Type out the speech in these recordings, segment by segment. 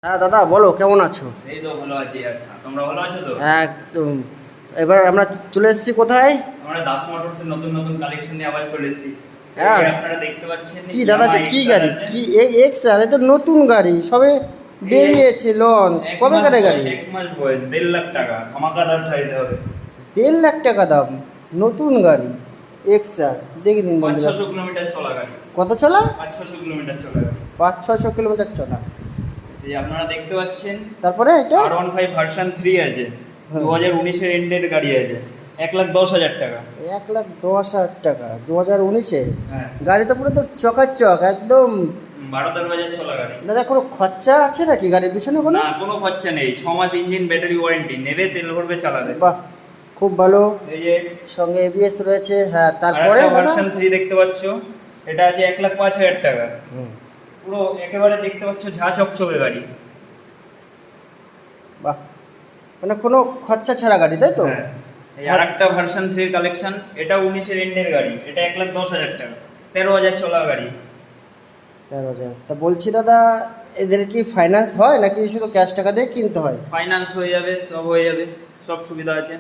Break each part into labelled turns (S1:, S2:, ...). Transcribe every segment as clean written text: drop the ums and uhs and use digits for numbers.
S1: হ্যাঁ দাদা বলো, কেমন আছো?
S2: এই তো ভালো আছি। আর তোমরা ভালো আছো তো?
S1: একদম। এবার আমরা চলে এসেছি কোথায়?
S2: আমরা দাস মোটরসের নতুন নতুন কালেকশন নিয়ে আবার চলে এসেছি। এই
S1: হ্যাঁ।
S2: যে আপনারা দেখতে পাচ্ছেন
S1: কি দাদা, এটা
S2: ইয়ামাহা
S1: কি
S2: এক্সআর
S1: গাড়ি?
S2: আছে।
S1: কি এক্স আর? এ তো নতুন গাড়ি, সবে
S2: এই
S1: বেরিয়েছে, লঞ্চ
S2: এক
S1: কবে
S2: মাস
S1: কারে
S2: বয়স,
S1: গাড়ি?
S2: 1 মাস বয়স, 1.5 লাখ টাকা ধামাকাদার প্রাইস হবে।
S1: 1.5 লাখ টাকা দাম, নতুন গাড়ি এক্স আর। দেখে নিন বন্ধুরা,
S2: 500 কিলোমিটার চলা গাড়ি।
S1: কত চলা?
S2: 500 কিলোমিটার চলা গাড়ি।
S1: 500-600 কিলোমিটার চলা।
S2: এই আপনারা দেখতে পাচ্ছেন
S1: তারপরে এটা
S2: R15 ভার্সন 3 আছে।
S1: হ্যাঁ।
S2: 2019 এর এন্ডের গাড়ি আছে। 1,10,000 টাকা।
S1: 1,10,000 টাকা 2019-এ।
S2: হ্যাঁ।
S1: গাড়ি তো পুরো তো চকাচক একদম।
S2: 12 বাজার চলা গাড়ি।
S1: দাদা কোনো খরচা আছে নাকি গাড়ির পিছনে কোনো?
S2: না, কোনো খরচা নেই। 6 মাস ইঞ্জিন ব্যাটারি ওয়ারেন্টি, নেবে তেল ভরবে চালাবে।
S1: বাহ, খুব ভালো।
S2: এই যে
S1: সঙ্গে এবিএস রয়েছে। হ্যাঁ, তারপরে
S2: আরেকটা
S1: দাদা?
S2: ভার্সন 3 দেখতে পাচ্ছ, এটা আছে 1,05,000 টাকা।
S1: হুম,
S2: পুরো একেবারে দেখতে পাচ্ছ ঝা চকচকে গাড়ি।
S1: বাহ, মানে কোনো খরচা ছাড়া গাড়ি, তাই তো?
S2: হ্যাঁ। এই আরেকটা ভার্সন 3 এর কালেকশন, এটা 19 এর এন্ডের গাড়ি। এটা 1,10,000 টাকা, 13,000 চলা গাড়ি।
S1: 13,000। তা বলছি দাদা, এদের কি ফাইন্যান্স হয় নাকি শুধু ক্যাশ টাকা দিয়ে কিনতে হয়?
S2: ফাইন্যান্স হয়ে যাবে, সব হয়ে যাবে, সব সুবিধা আছে।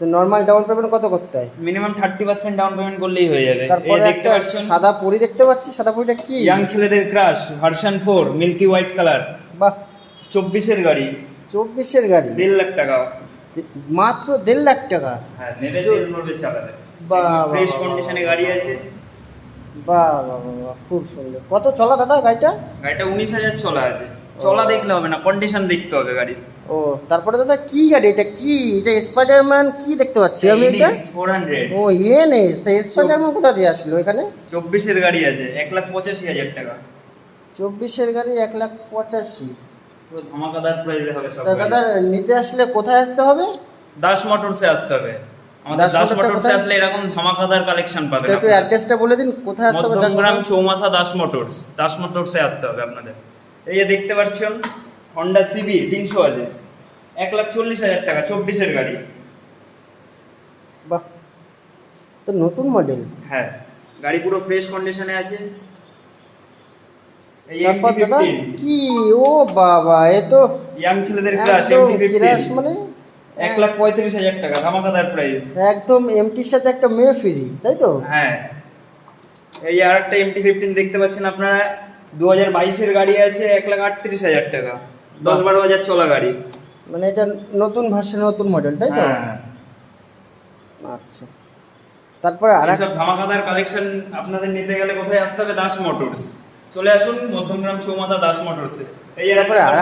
S1: তো নর্মাল ডাউন পেমেন্ট কত করতে হয়?
S2: মিনিমাম 30% ডাউন পেমেন্ট করলেই হয়ে যাবে। এই
S1: তারপরে
S2: দেখতে
S1: একটা
S2: পাচ্ছেন
S1: সাদা পরি দেখতে পাচ্ছি, সাদা পরিটা কি?
S2: ইয়াং ছেলেদের crush version 4 milky white colour,
S1: বাহ,
S2: 24 এর গাড়ি,
S1: 24-এর গাড়ি,
S2: 1.5 লাখ টাকা।
S1: মাত্র 1.5 লাখ টাকা।
S2: হ্যাঁ, নেবে তেল ভরবে চালাবে।
S1: বাহ,
S2: ফ্রেশ
S1: বাহ,
S2: কন্ডিশনে গাড়ি আছে।
S1: বাহ বাহ বাহ বাহ, খুব সুন্দর। কত চলা দাদা গাড়িটা?
S2: গাড়িটা 19,000 চলা আছে। চলা দেখলে হবে না, কন্ডিশন দেখতে হবে গাড়ি।
S1: ও, তারপরে দাদা কি গাড়ি এটা? কি এটা? স্পাইডারম্যান কি দেখতে পাচ্ছি আমি এটা?
S2: 400
S1: ও এনএস, তা স্পাইডারম্যান কোথা দিয়ে আসলো এখানে?
S2: 24 এর গাড়ি আছে, 1,85,000 টাকা।
S1: 24-এর গাড়ি 1,85,000।
S2: পুরো ধামাকাদার প্রাইসে হবে সব
S1: তা দাদা
S2: গাড়ি।
S1: নিতে আসলে কোথায় আসতে হবে?
S2: দাস মোটরসে আসতে হবে। আমাদের
S1: দাস
S2: দাস
S1: মোটরসে
S2: মোটরসে
S1: কোথায়?
S2: আসলে এরকম ধামাকাদার কালেকশন পাবেন
S1: তো একটু
S2: আপনারা।
S1: অ্যাড্রেসটা বলে দিন, কোথায় আসতে হবে?
S2: মধ্যমগ্রাম চৌমাথা দাস মোটরস, দাস মোটরসে আসতে হবে আপনাদের। এই যে দেখতে পাচ্ছেন হন্ডা সিবি 300 আছে, 1,40,000 টাকা, 24 এর গাড়ি।
S1: বাহ, তো নতুন মডেল।
S2: হ্যাঁ, গাড়ি পুরো ফ্রেশ কন্ডিশনে আছে। এই
S1: তারপর দাদা
S2: MT-15
S1: কি? ও বাবা, এ তো
S2: ইয়াং ছেলেদের ক্লাস
S1: একদম
S2: MT-15,
S1: ক্রাশ, মানে
S2: 1,35,000 টাকা, ধামাকাদার প্রাইস।
S1: একদম এমটির সাথে একটা মেয়ে ফ্রি, তাই তো?
S2: হ্যাঁ। এই আর একটা MT-15 দেখতে পাচ্ছেন আপনারা, 2022 এর গাড়ি আছে, 1,38,000 টাকা, 10-12 হাজার চলা গাড়ি।
S1: মানে এটা নতুন ভার্সন, নতুন মডেল, তাই তো?
S2: হ্যাঁ।
S1: আচ্ছা, তারপরে আর
S2: এইসব ধামাকাদার কালেকশন আপনাদের নিতে গেলে কোথায় আসতে হবে? দাস মোটরস। চলে আসুন মধ্যমগ্রাম চৌমাথা দাস মোটরসে। এই আর
S1: তারপরে
S2: একটা